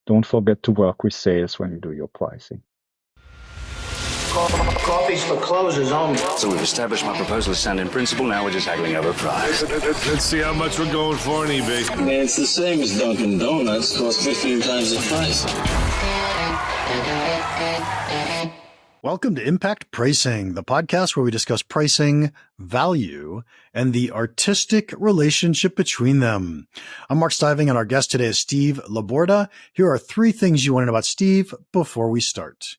don't forget to work with sales when you do your pricing. Coffee's for closers only. So we've established my proposal is sound in principle. Now we're just haggling over price. Let's see how much we're going for on eBay. I mean, it's the same as Dunkin' Donuts. Cost 15 times the price. Welcome to Impact Pricing, the podcast where we discuss pricing, value, and the artistic relationship between them. I'm Mark Stiving, and our guest today is Steve Laborda. Here are 3 things you want to know about Steve before we start.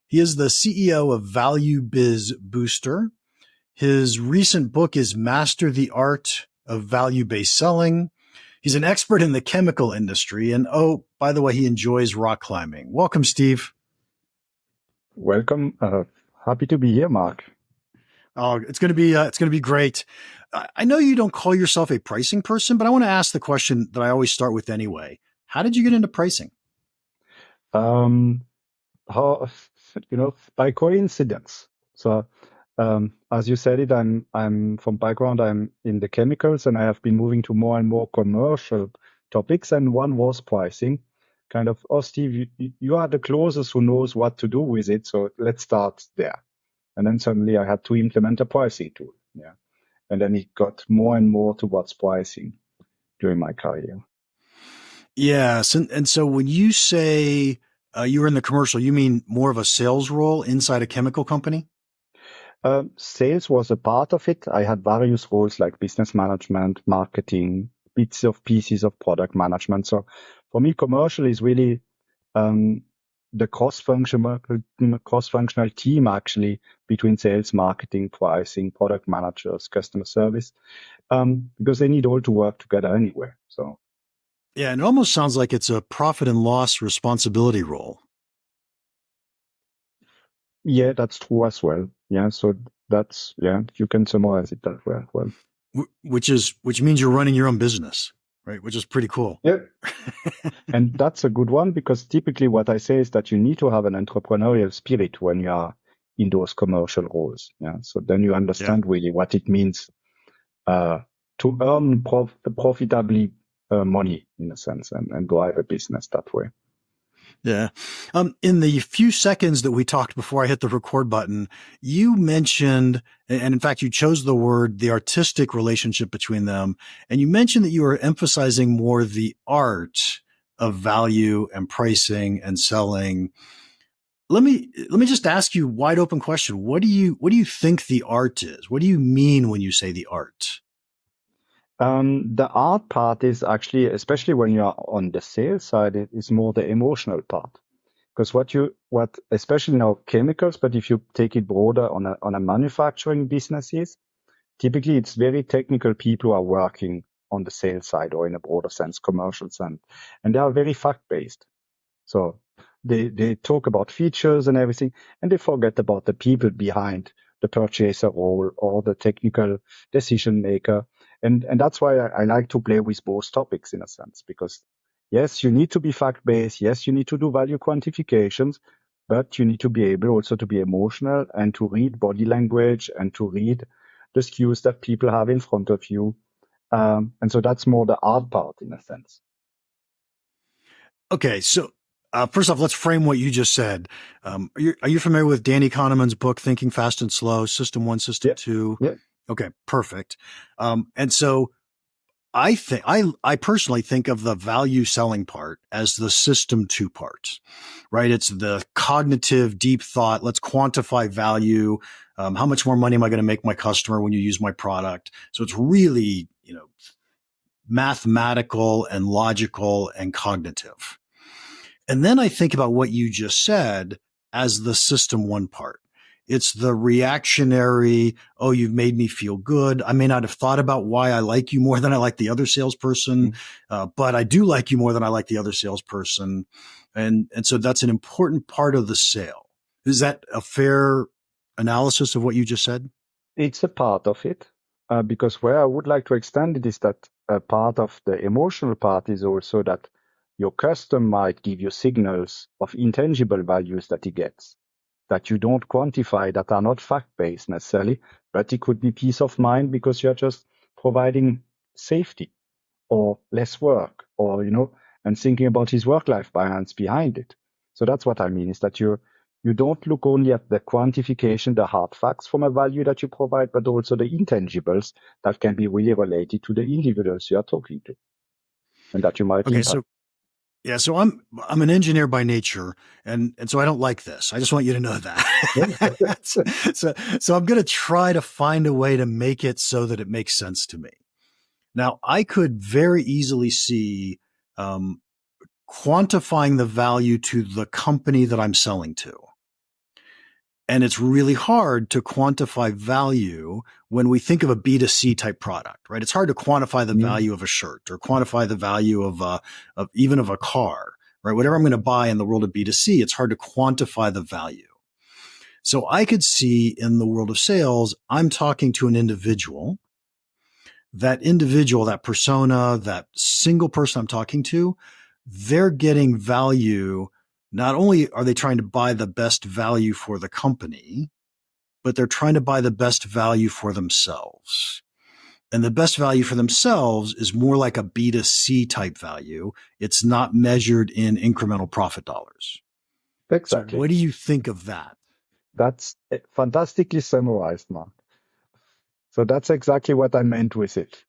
He is the CEO of Valuebizbooster. His recent book is Master the Art of Value-Based Selling. He's an expert in the chemical industry. And oh, by the way, he enjoys rock climbing. Welcome, Steve. Welcome. Happy to be here, Mark. Oh, it's going to be great. I know you don't call yourself a pricing person, but I want to ask the question that I always start with anyway. How did you get into pricing? By coincidence. So, as you said it, I'm from background, I'm in the chemicals, and I have been moving to more and more commercial topics. And one was pricing. Kind of, oh, Steve, you are the closest who knows what to do with it. So let's start there. And then suddenly I had to implement a pricing tool. Yeah. And then it got more and more towards pricing during my career. Yes. And so when you say you were in the commercial, you mean more of a sales role inside a chemical company? Sales was a part of it. I had various roles like business management, marketing, pieces of product management. So for me, commercial is really the cross-functional team actually between sales, marketing, pricing, product managers, customer service, because they need all to work together anywhere. So yeah, and it almost sounds like it's a profit and loss responsibility role. Yeah, that's true as well. Yeah, so that's you can summarize it that way. Well, which means you're running your own business. Right, which is pretty cool. Yeah. And that's a good one, because typically what I say is that you need to have an entrepreneurial spirit when you are in those commercial roles. Yeah. So then you understand really what it means to earn profitably money in a sense and drive a business that way. Yeah. In the few seconds that we talked before I hit the record button, you mentioned, and in fact, you chose the word, the artistic relationship between them. And you mentioned that you were emphasizing more the art of value and pricing and selling. Let me just ask you a wide open question. What do you think the art is? What do you mean when you say the art? The art part is actually, especially when you're on the sales side, it is more the emotional part. Because especially now chemicals, but if you take it broader on a manufacturing businesses, typically it's very technical people who are working on the sales side, or in a broader sense, commercial side. And they are very fact-based. So they talk about features and everything, and they forget about the people behind the purchaser role or the technical decision maker. And that's why I like to play with both topics in a sense, because yes, you need to be fact-based. Yes, you need to do value quantifications, but you need to be able also to be emotional and to read body language and to read the cues that people have in front of you. And so that's more the art part in a sense. Okay. So first off, let's frame what you just said. Are you familiar with Danny Kahneman's book, Thinking Fast and Slow, System 1, System 2? Yeah. Okay, perfect. And so I personally think of the value selling part as the system 2 part, right? It's the cognitive deep thought. Let's quantify value. How much more money am I going to make my customer when you use my product? So it's really, mathematical and logical and cognitive. And then I think about what you just said as the system 1 part. It's the reactionary, oh, you've made me feel good. I may not have thought about why I like you more than I like the other salesperson, but I do like you more than I like the other salesperson. And so that's an important part of the sale. Is that a fair analysis of what you just said? It's a part of it, because where I would like to extend it is that a part of the emotional part is also that your customer might give you signals of intangible values that he gets, that you don't quantify, that are not fact-based necessarily, but it could be peace of mind because you're just providing safety or less work or, and thinking about his work-life balance behind it. So that's what I mean, is that you don't look only at the quantification, the hard facts from a value that you provide, but also the intangibles that can be really related to the individuals you are talking to and that you might Okay, impact. so I'm an engineer by nature, and so I don't like this. I just want you to know that. so I'm going to try to find a way to make it so that it makes sense to me. Now, I could very easily see quantifying the value to the company that I'm selling to. And it's really hard to quantify value when we think of a B2C type product, right? It's hard to quantify the value of a shirt or quantify the value of even of a car, right? Whatever I'm going to buy in the world of B2C, it's hard to quantify the value. So I could see in the world of sales, I'm talking to an individual, that persona, that single person I'm talking to, they're getting value. Not only are they trying to buy the best value for the company, but they're trying to buy the best value for themselves. And the best value for themselves is more like a B2C type value. It's not measured in incremental profit dollars. Exactly. So what do you think of that? That's fantastically summarized, Mark. So that's exactly what I meant with it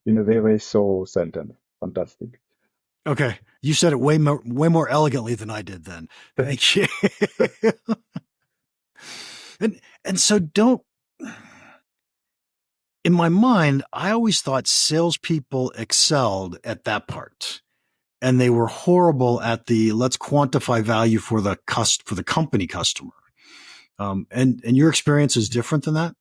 in a very thorough sentence. Fantastic. Okay. You said it way more elegantly than I did then. Thank you. And so in my mind, I always thought salespeople excelled at that part, and they were horrible at the let's quantify value for the company customer. And your experience is different than that?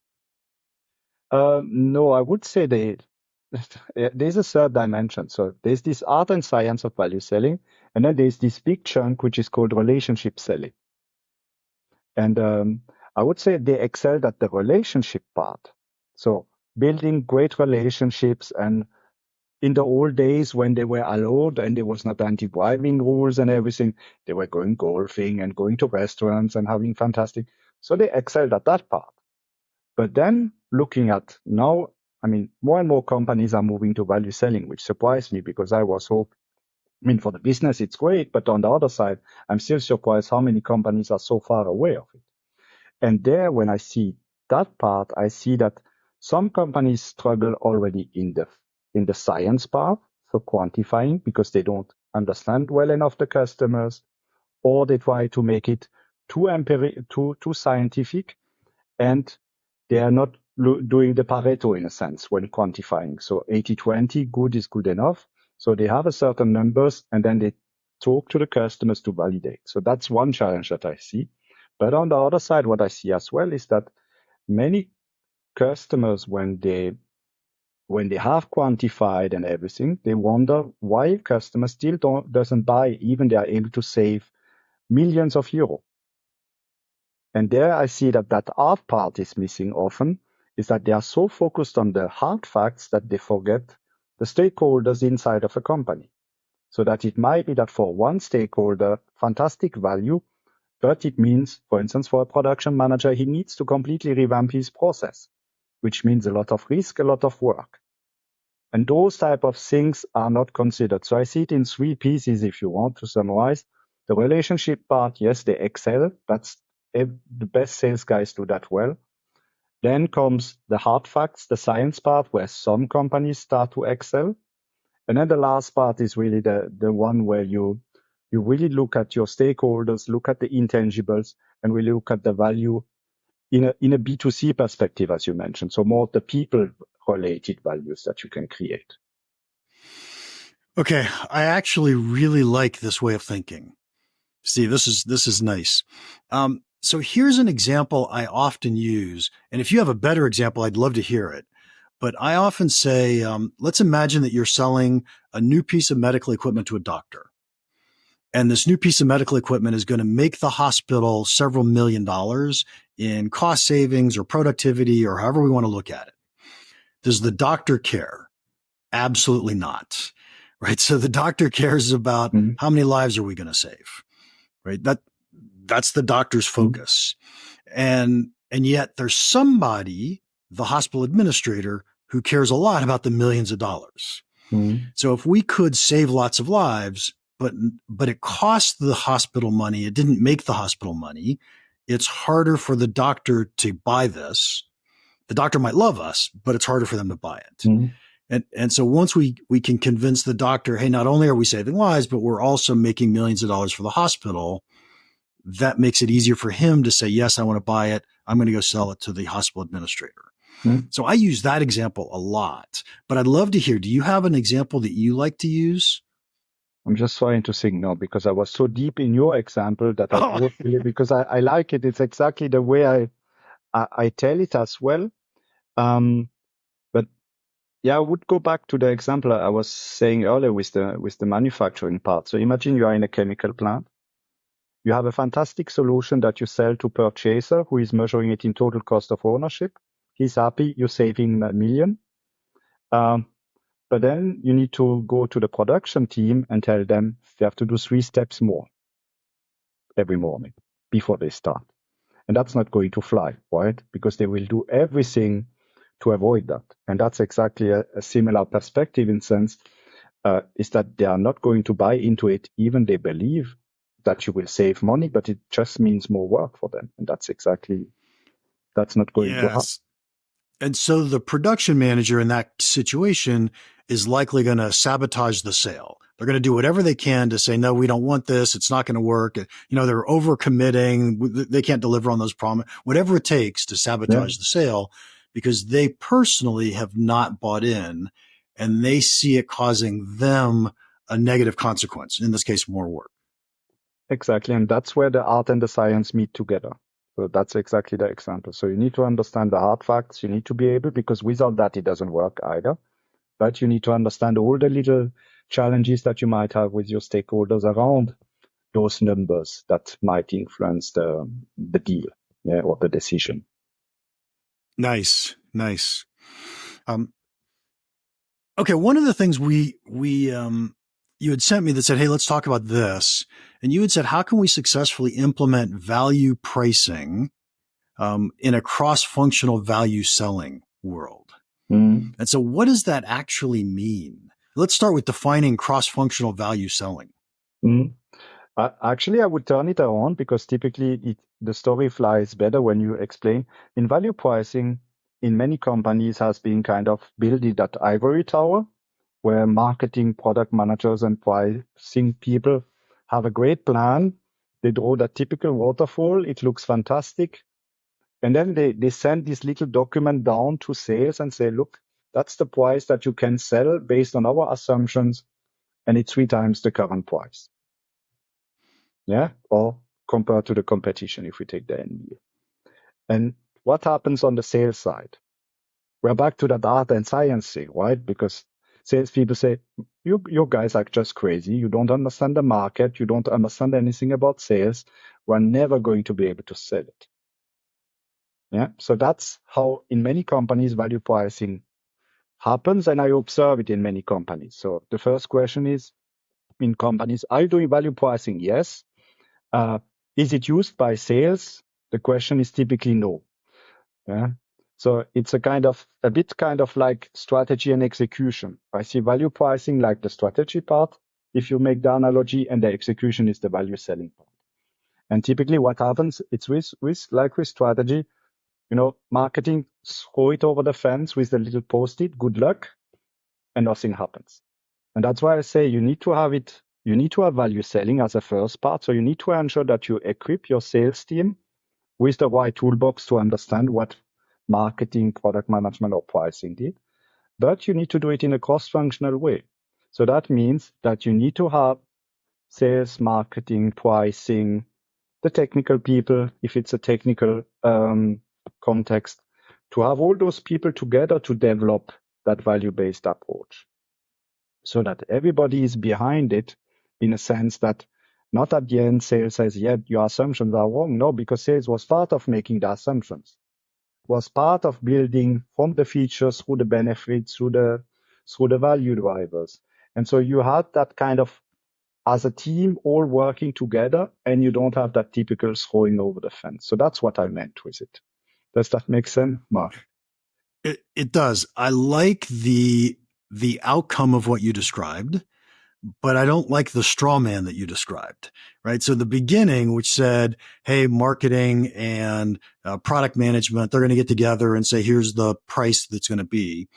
No, I would say there's a third dimension. So there's this art and science of value selling, and then there's this big chunk which is called relationship selling. And I would say they excelled at the relationship part. So building great relationships, and in the old days when they were allowed and there was not anti-bribing rules and everything, they were going golfing and going to restaurants and having fantastic. So they excelled at that part. But then looking at now, I mean, more and more companies are moving to value selling, which surprised me because I was hoping, I mean, for the business, it's great. But on the other side, I'm still surprised how many companies are so far away of it. And there, when I see that part, I see that some companies struggle already in the science part, so quantifying, because they don't understand well enough the customers, or they try to make it too scientific, and they are not doing the Pareto in a sense when quantifying. So 80-20, good is good enough. So they have a certain numbers, and then they talk to the customers to validate. So that's one challenge that I see. But on the other side, what I see as well is that many customers, when they have quantified and everything, they wonder why customers still doesn't buy, even they are able to save millions of euros. And there I see that art part is missing often, is that they are so focused on the hard facts that they forget the stakeholders inside of a company. So that it might be that for one stakeholder, fantastic value, but it means, for instance, for a production manager, he needs to completely revamp his process, which means a lot of risk, a lot of work. And those type of things are not considered. So I see it in three pieces, if you want to summarize. The relationship part, yes, they excel. That's the best sales guys do that well. Then comes the hard facts, the science part, where some companies start to excel. And then the last part is really the one where you really look at your stakeholders, look at the intangibles, and really look at the value in a B2C perspective, as you mentioned. So more the people-related values that you can create. Okay, I actually really like this way of thinking. Steve, this is nice. So here's an example I often use, and if you have a better example, I'd love to hear it. But I often say, let's imagine that you're selling a new piece of medical equipment to a doctor. And this new piece of medical equipment is going to make the hospital several $1 million in cost savings or productivity or however we want to look at it. Does the doctor care? Absolutely not. Right. So the doctor cares about how many lives are we going to save? Right. That's the doctor's focus. And yet there's somebody, the hospital administrator, who cares a lot about the millions of dollars. So if we could save lots of lives, but it cost the hospital money, it didn't make the hospital money, it's harder for the doctor to buy this. The doctor might love us, but it's harder for them to buy it. And so once we can convince the doctor, hey, not only are we saving lives, but we're also making millions of dollars for the hospital, that makes it easier for him to say, yes, I want to buy it. I'm going to go sell it to the hospital administrator. So I use that example a lot, but I'd love to hear, do you have an example that you like to use? I'm just trying to think now because I was so deep in your example that I wrote really, because I like it. It's exactly the way I tell it as well. But yeah, I would go back to the example I was saying earlier with the manufacturing part. So imagine you are in a chemical plant. You have a fantastic solution that you sell to purchaser who is measuring it in total cost of ownership. He's happy. You're saving $1 million. But then you need to go to the production team and tell them they have to do 3 steps more every morning before they start. And that's not going to fly, right? Because they will do everything to avoid that. And that's exactly a similar perspective in sense, is that they are not going to buy into it, even they believe that you will save money, but it just means more work for them. And that's not going to happen. And so the production manager in that situation is likely going to sabotage the sale. They're going to do whatever they can to say, no, we don't want this. It's not going to work. They're overcommitting. They can't deliver on those promises, whatever it takes to sabotage the sale, because they personally have not bought in and they see it causing them a negative consequence. In this case, more work. Exactly. And that's where the art and the science meet together. So that's exactly the example. So you need to understand the hard facts. You need to be able, because without that, it doesn't work either. But you need to understand all the little challenges that you might have with your stakeholders around those numbers that might influence the deal, or the decision. Nice. Okay. One of the things you had sent me that said, hey, let's talk about this. And you had said, how can we successfully implement value pricing in a cross-functional value selling world? And so what does that actually mean? Let's start with defining cross-functional value selling. Actually, I would turn it around, because typically the story flies better when you explain. In value pricing, in many companies has been kind of building that ivory tower, where marketing, product managers, and pricing people have a great plan. They draw that typical waterfall. It looks fantastic. And then they send this little document down to sales and say, look, that's the price that you can sell based on our assumptions. And it's 3 times the current price. Yeah. Or compared to the competition, if we take the NB. And what happens on the sales side? We're back to that art and science thing, right? Because salespeople say, you guys are just crazy. You don't understand the market. You don't understand anything about sales. We're never going to be able to sell it. Yeah. So that's how in many companies value pricing happens. And I observe it in many companies. So the first question is, in companies, are you doing value pricing? Yes. Is it used by sales? The question is typically no. Yeah. So it's a bit like strategy and execution. I see value pricing like the strategy part, if you make the analogy, and the execution is the value selling part. And typically what happens, it's with strategy, marketing, throw it over the fence with a little post-it, good luck, and nothing happens. And that's why I say you need to have value selling as a first part. So you need to ensure that you equip your sales team with the right toolbox to understand what marketing, product management, or pricing did. But you need to do it in a cross-functional way. So that means that you need to have sales, marketing, pricing, the technical people, if it's a technical context, to have all those people together to develop that value-based approach, so that everybody is behind it, in a sense that not at the end sales says, yeah, your assumptions are wrong. No, because sales was part of making the assumptions, was part of building from the features through the benefits, through the value drivers. And so you had that kind of, as a team, all working together, and you don't have that typical throwing over the fence. So that's what I meant with it. Does that make sense, Mark? It does. I like the the outcome of what you described, but I don't like the straw man that you described, right? So the beginning, which said, hey, marketing and product management, they're going to get together and say, here's the price that's going to be.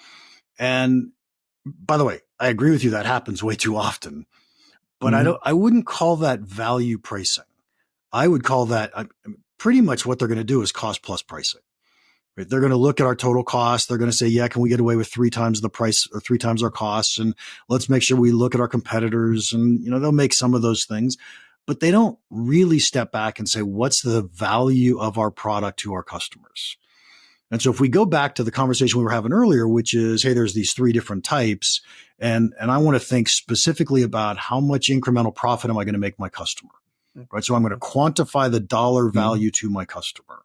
And by the way, I agree with you. That happens way too often, but I wouldn't call that value pricing. I would call that pretty much what they're going to do is cost plus pricing. Right? They're going to look at our total cost. They're going to say, yeah, can we get away with 3 times the price or 3 times our costs? And let's make sure we look at our competitors. And, they'll make some of those things, but they don't really step back and say, what's the value of our product to our customers? And so if we go back to the conversation we were having earlier, which is, hey, there's these 3 different types. And I want to think specifically about how much incremental profit am I going to make my customer? Right. So I'm going to quantify the dollar value to my customer.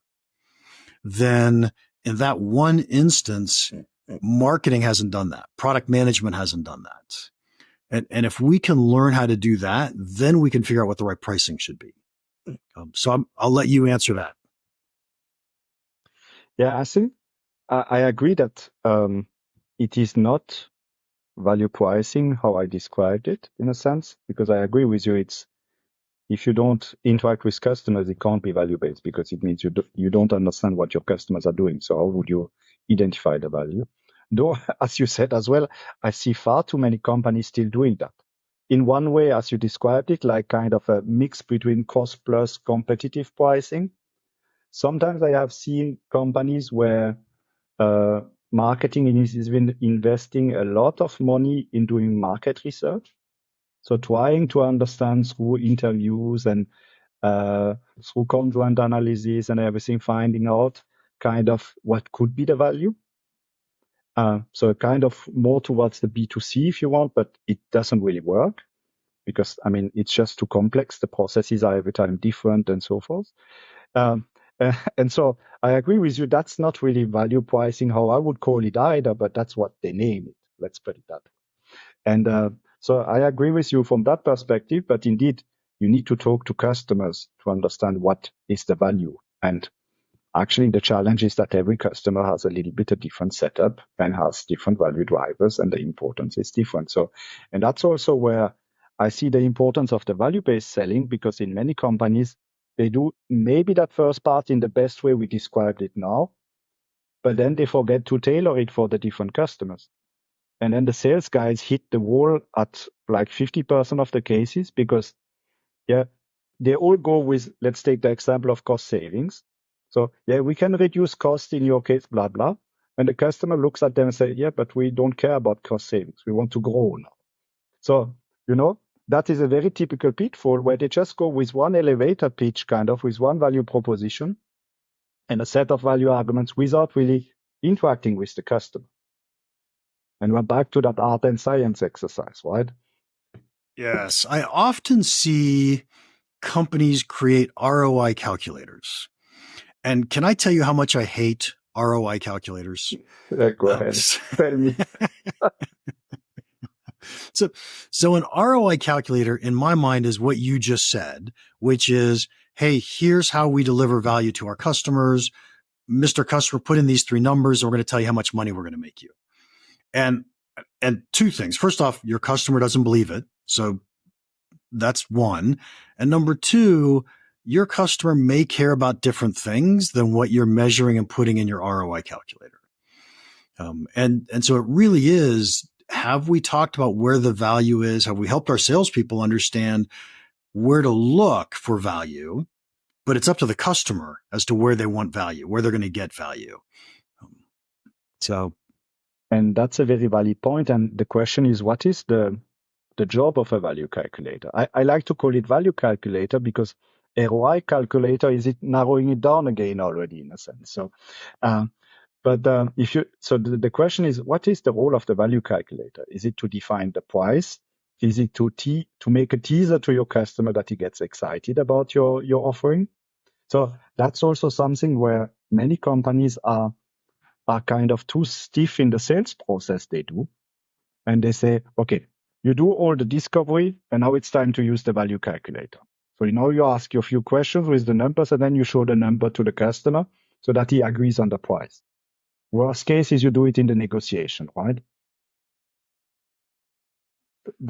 Then in that one instance, marketing hasn't done that. Product management hasn't done that. And if we can learn how to do that, then we can figure out what the right pricing should be. So I'll let you answer that. Yeah, I think I agree that it is not value pricing how I described it in a sense, because I agree with you. It's if you don't interact with customers, it can't be value-based because it means you don't understand what your customers are doing. So how would you identify the value? Though, as you said as well, I see far too many companies still doing that. In one way, as you described it, like kind of a mix between cost plus competitive pricing. Sometimes I have seen companies where marketing is investing a lot of money in doing market research. So trying to understand through interviews and through conjoint analysis and everything, finding out kind of what could be the value. So kind of more towards the B2C if you want, but it doesn't really work because, it's just too complex. The processes are every time different and so forth. And so I agree with you. That's not really value pricing, how I would call it either, but that's what they name it. Let's put it that way. And so I agree with you from that perspective, but indeed, you need to talk to customers to understand what is the value. And actually, the challenge is that every customer has a little bit of different setup and has different value drivers, and the importance is different. So, and that's also where I see the importance of the value-based selling, because in many companies, they do maybe that first part in the best way we described it now, but then they forget to tailor it for the different customers. And then the sales guys hit the wall at like 50% of the cases because, yeah, they all go with, let's take the example of cost savings. So, yeah, we can reduce cost in your case, blah, blah. And the customer looks at them and say, yeah, but we don't care about cost savings. We want to grow now. So, that is a very typical pitfall where they just go with one elevator pitch, kind of with one value proposition and a set of value arguments without really interacting with the customer. And we're back to that art and science exercise, right? Yes. I often see companies create ROI calculators. And can I tell you how much I hate ROI calculators? Go ahead. Tell me. So an ROI calculator in my mind is what you just said, which is, hey, here's how we deliver value to our customers. Mr. Customer, put in these 3 numbers, and we're going to tell you how much money we're going to make you. And 2 things. First off, your customer doesn't believe it. So that's one. And number 2, your customer may care about different things than what you're measuring and putting in your ROI calculator. And so it really is, have we talked about where the value is? Have we helped our salespeople understand where to look for value? But it's up to the customer as to where they want value, where they're going to get value. And that's a very valid point. And the question is, what is the job of a value calculator? I like to call it value calculator because ROI calculator is it narrowing it down again already in a sense. So, the question is, what is the role of the value calculator? Is it to define the price? Is it to make a teaser to your customer that he gets excited about your offering? So that's also something where many companies are kind of too stiff in the sales process they do. And they say, okay, you do all the discovery and now it's time to use the value calculator. So you ask you a few questions with the numbers and then you show the number to the customer so that he agrees on the price. Worst case is you do it in the negotiation, right?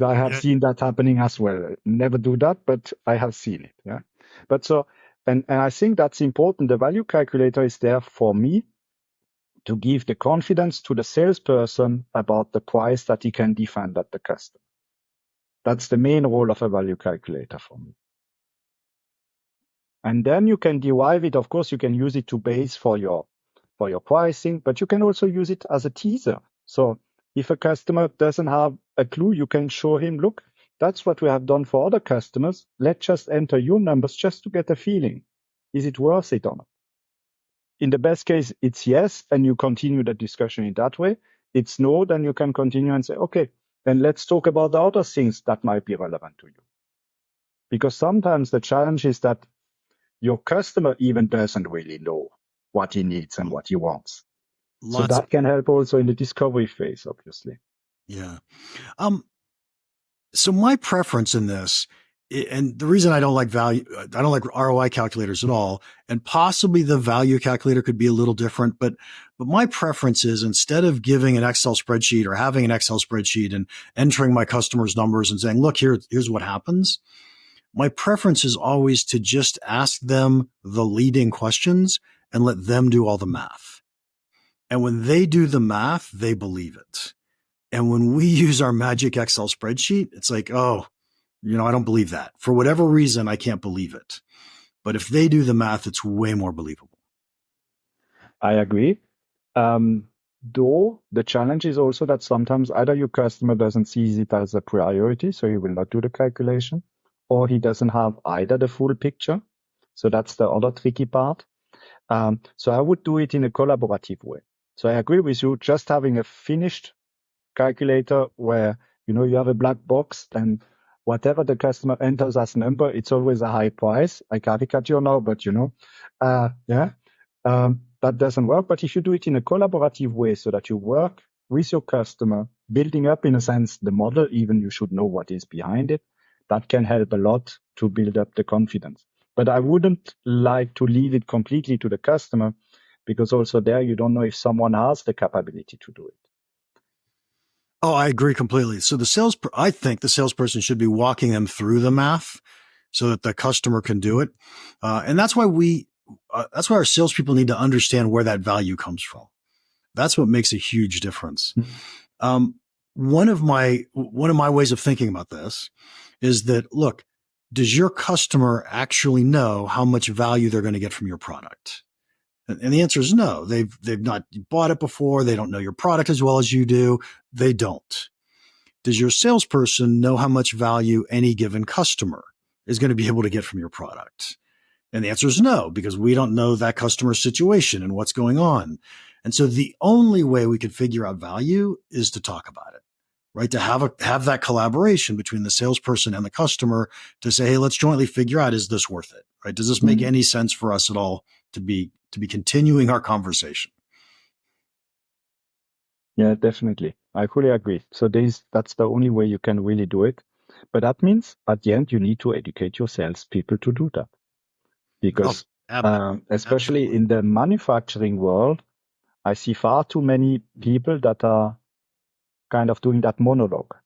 I have seen that happening as well. Never do that, but I have seen it. Yeah. But so, and I think that's important. The value calculator is there for me to give the confidence to the salesperson about the price that he can defend at the customer. That's the main role of a value calculator for me. And then you can derive it. Of course, you can use it to base for your pricing, but you can also use it as a teaser. So if a customer doesn't have a clue, you can show him, look, that's what we have done for other customers. Let's just enter your numbers just to get a feeling. Is it worth it or not? In the best case, it's yes, and you continue the discussion in that way. It's no, then you can continue and say, okay, then let's talk about the other things that might be relevant to you. Because sometimes the challenge is that your customer even doesn't really know what he needs and what he wants. So that can help also in the discovery phase, obviously. Yeah. So my preference in this, and the reason I don't like ROI calculators at all, and possibly the value calculator could be a little different, but my preference is, instead of giving an Excel spreadsheet or having an Excel spreadsheet and entering my customers' numbers and saying, look, here's what happens. My preference is always to just ask them the leading questions and let them do all the math. And when they do the math, they believe it. And when we use our magic Excel spreadsheet, it's like, oh, I don't believe that. For whatever reason, I can't believe it. But if they do the math, it's way more believable. I agree. Though the challenge is also that sometimes either your customer doesn't see it as a priority, so he will not do the calculation, or he doesn't have either the full picture. So that's the other tricky part. So I would do it in a collaborative way. So I agree with you, just having a finished calculator where, you have a black box and whatever the customer enters as number, it's always a high price. I caricature now, but that doesn't work. But if you do it in a collaborative way so that you work with your customer, building up in a sense the model, even you should know what is behind it, that can help a lot to build up the confidence. But I wouldn't like to leave it completely to the customer, because also there you don't know if someone has the capability to do it. Oh, I agree completely. So I think the salesperson should be walking them through the math so that the customer can do it. And that's why that's why our salespeople need to understand where that value comes from. That's what makes a huge difference. One of my ways of thinking about this is that, look, does your customer actually know how much value they're going to get from your product? And the answer is no. They've not bought it before. They don't know your product as well as you do. They don't. Does your salesperson know how much value any given customer is going to be able to get from your product? And the answer is no, because we don't know that customer's situation and what's going on. And so the only way we could figure out value is to talk about it, right? To have that collaboration between the salesperson and the customer to say, hey, let's jointly figure out, is this worth it, right? Does this make any sense for us at all to be continuing our conversation? Yeah, definitely. I fully agree. So that's the only way you can really do it. But that means at the end, you need to educate your salespeople to do that. Because especially in the manufacturing world, I see far too many people that are kind of doing that monologue,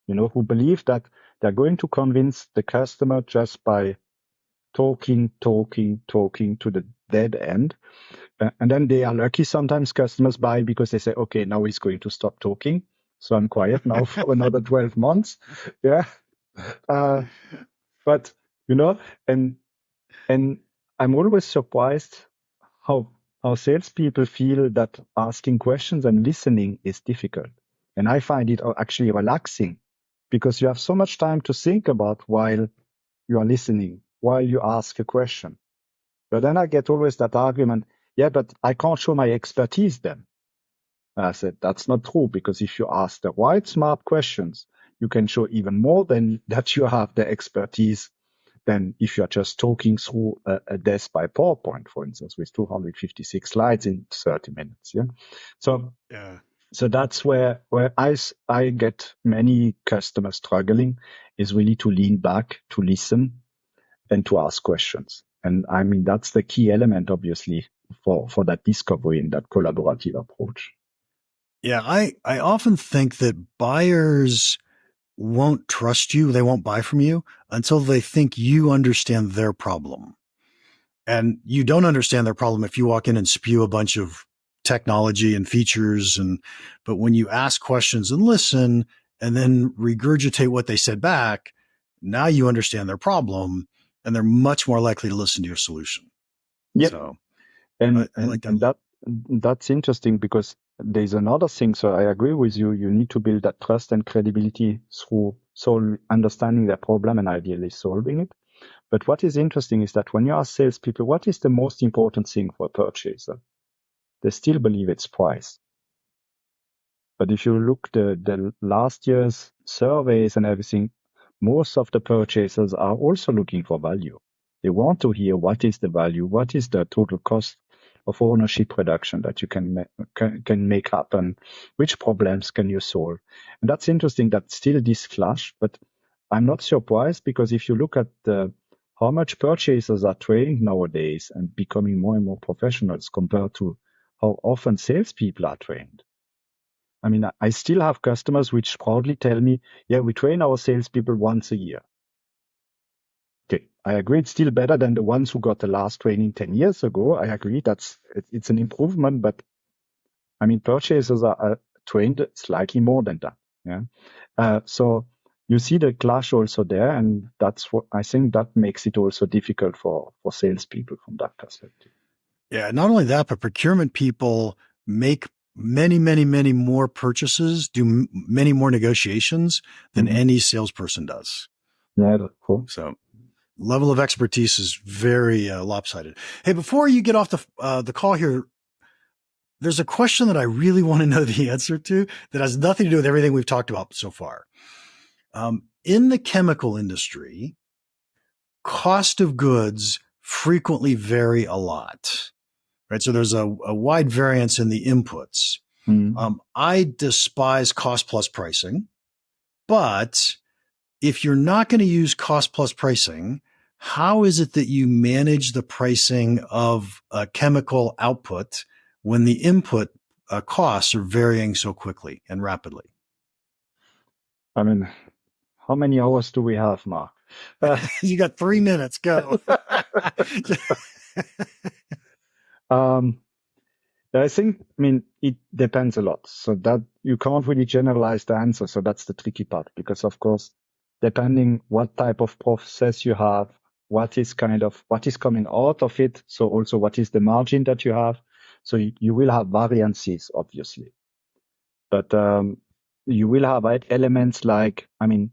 who believe that they're going to convince the customer just by talking to the dead end. And then they are lucky. Sometimes customers buy because they say, okay, now he's going to stop talking, so I'm quiet now for another 12 months. Yeah. But, and I'm always surprised how salespeople feel that asking questions and listening is difficult. And I find it actually relaxing, because you have so much time to think about while you are listening, while you ask a question. But then I get always that argument, yeah, but I can't show my expertise then. And I said, that's not true, because if you ask the right smart questions, you can show even more than that you have the expertise than if you're just talking through a desk by PowerPoint, for instance, with 256 slides in 30 minutes. Yeah. So that's where I get many customers struggling, is really to lean back, to listen, and to ask questions. And I mean, that's the key element, obviously, for that discovery and that collaborative approach. Yeah, I often think that buyers won't trust you. They won't buy from you until they think you understand their problem. And you don't understand their problem if you walk in and spew a bunch of technology and features. But when you ask questions and listen and then regurgitate what they said back, now you understand their problem and they're much more likely to listen to your solution. Yeah. So And I like that. and that's interesting because there's another thing. So I agree with you. You need to build that trust and credibility through understanding their problem and ideally solving it. But what is interesting is that when you ask salespeople, what is the most important thing for a purchaser? They still believe it's price. But if you look the last year's surveys and everything, most of the purchasers are also looking for value. They want to hear what is the value, what is the total cost of ownership reduction that you can make happen, which problems can you solve. And that's interesting that still this clash, but I'm not surprised because if you look at how much purchasers are trained nowadays and becoming more and more professionals compared to how often salespeople are trained. I mean, I still have customers which proudly tell me, yeah, we train our salespeople once a year. Okay, I agree it's still better than the ones who got the last training 10 years ago. I agree it's an improvement, but I mean, purchasers are trained slightly more than that. Yeah. So you see the clash also there, and that's what I think that makes it also difficult for salespeople from that perspective. Yeah, not only that, but procurement people make many, many, many more purchases, do many more negotiations than any salesperson does. Yeah, that's cool. So level of expertise is very lopsided. Hey, before you get off the call here, there's a question that I really want to know the answer to that has nothing to do with everything we've talked about so far. In the chemical industry, cost of goods frequently vary a lot. Right. So there's a wide variance in the inputs. I despise cost plus pricing, but if you're not going to use cost plus pricing, how is it that you manage the pricing of a chemical output when the input costs are varying so quickly and rapidly? I mean, how many hours do we have, Mark? You got 3 minutes. Go. I mean, it depends a lot. So that you can't really generalize the answer. So that's the tricky part because, of course, depending what type of process you have, what is coming out of it. So also what is the margin that you have. So you will have variances, obviously, but you will have elements like, I mean,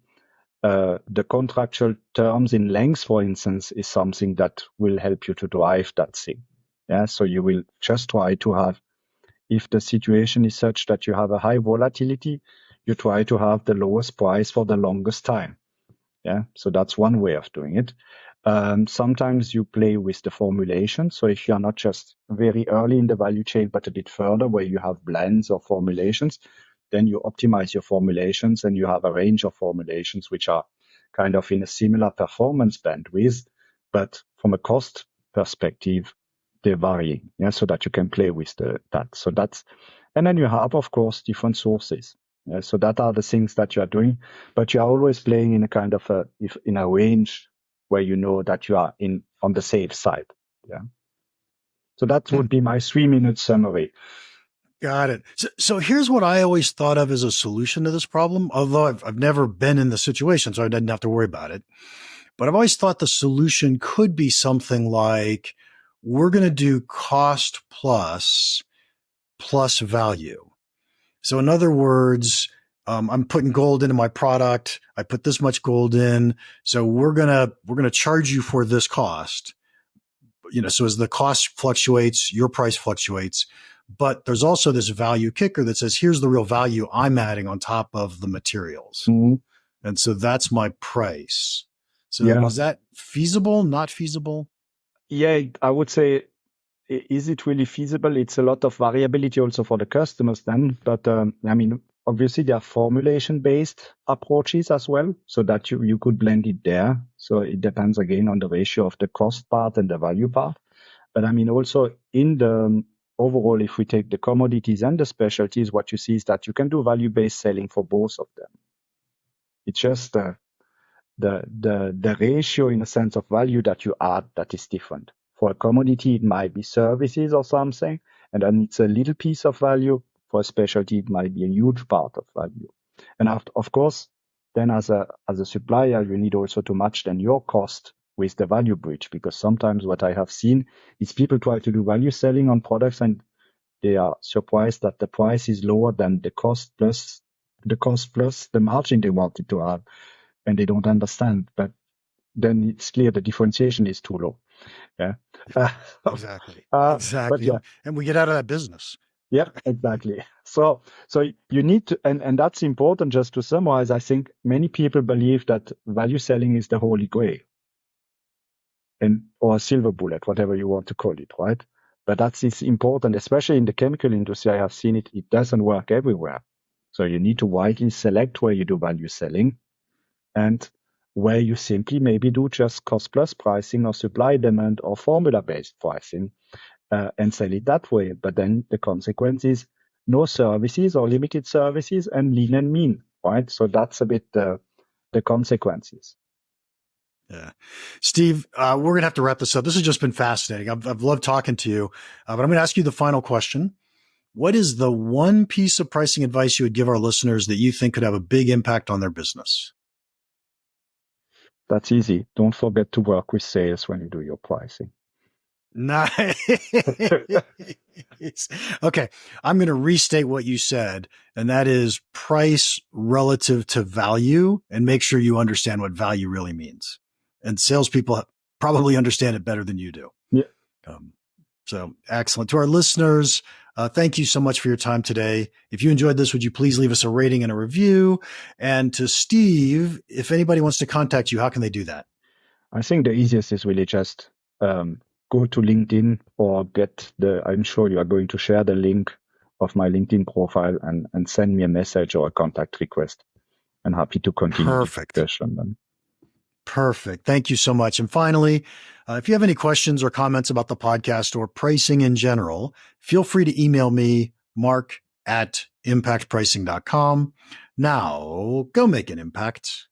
the contractual terms in length, for instance, is something that will help you to drive that thing. Yeah. So you will just try to have, if the situation is such that you have a high volatility, you try to have the lowest price for the longest time. Yeah. So that's one way of doing it. Sometimes you play with the formulation. So if you're not just very early in the value chain, but a bit further where you have blends or formulations, then you optimize your formulations and you have a range of formulations which are kind of in a similar performance bandwidth, but from a cost perspective, they vary. Yeah, so that you can play with that. So and then you have, of course, different sources. So that are the things that you are doing, but you are always playing in a kind of in a range where you know that you are on the safe side. Yeah. So that would be my 3-minute summary. Got it. So here's what I always thought of as a solution to this problem, although I've never been in the situation, so I didn't have to worry about it. But I've always thought the solution could be something like, we're going to do cost plus value. So in other words, I'm putting gold into my product. I put this much gold in. So we're going to charge you for this cost. So as the cost fluctuates, your price fluctuates. But there's also this value kicker that says, here's the real value I'm adding on top of the materials. Mm-hmm. And so that's my price. So is that feasible, not feasible? Yeah, I would say, is it really feasible? It's a lot of variability also for the customers then. But I mean, obviously there are formulation-based approaches as well, so that you could blend it there. So it depends again on the ratio of the cost part and the value part. But I mean, also in the overall, if we take the commodities and the specialties, what you see is that you can do value-based selling for both of them. It's just the ratio in a sense of value that you add that is different. For a commodity, it might be services or something, and then it's a little piece of value. For a specialty, it might be a huge part of value. And of course, then as a supplier, you need also to match then your cost with the value bridge, because sometimes what I have seen is people try to do value selling on products and they are surprised that the price is lower than the cost plus the margin they wanted to have, and they don't understand. But then it's clear the differentiation is too low. Yeah. Exactly. But Exactly. yeah, And we get out of that business. yeah, exactly. So you need to, and that's important. Just to summarize, I think many people believe that value selling is the holy grail, or a silver bullet, whatever you want to call it, right? But it's important, especially in the chemical industry. I have seen it. It doesn't work everywhere. So you need to widely select where you do value selling, and where you simply maybe do just cost plus pricing or supply demand or formula based pricing, and sell it that way. But then the consequence is no services or limited services and lean and mean, right? So that's a bit the consequences. Yeah. Steve, we're going to have to wrap this up. This has just been fascinating. I've loved talking to you, but I'm going to ask you the final question. What is the one piece of pricing advice you would give our listeners that you think could have a big impact on their business? That's easy. Don't forget to work with sales when you do your pricing. Nice. Okay. I'm going to restate what you said, and that is price relative to value, and make sure you understand what value really means. And salespeople probably understand it better than you do. Yeah. So excellent. To our listeners, thank you so much for your time today. If you enjoyed this, would you please leave us a rating and a review? And to Steve, if anybody wants to contact you, how can they do that? I think the easiest is really just go to LinkedIn or I'm sure you are going to share the link of my LinkedIn profile and send me a message or a contact request. I'm happy to continue the discussion then. Perfect. Thank you so much. And finally, if you have any questions or comments about the podcast or pricing in general, feel free to email me, mark@impactpricing.com. Now, go make an impact.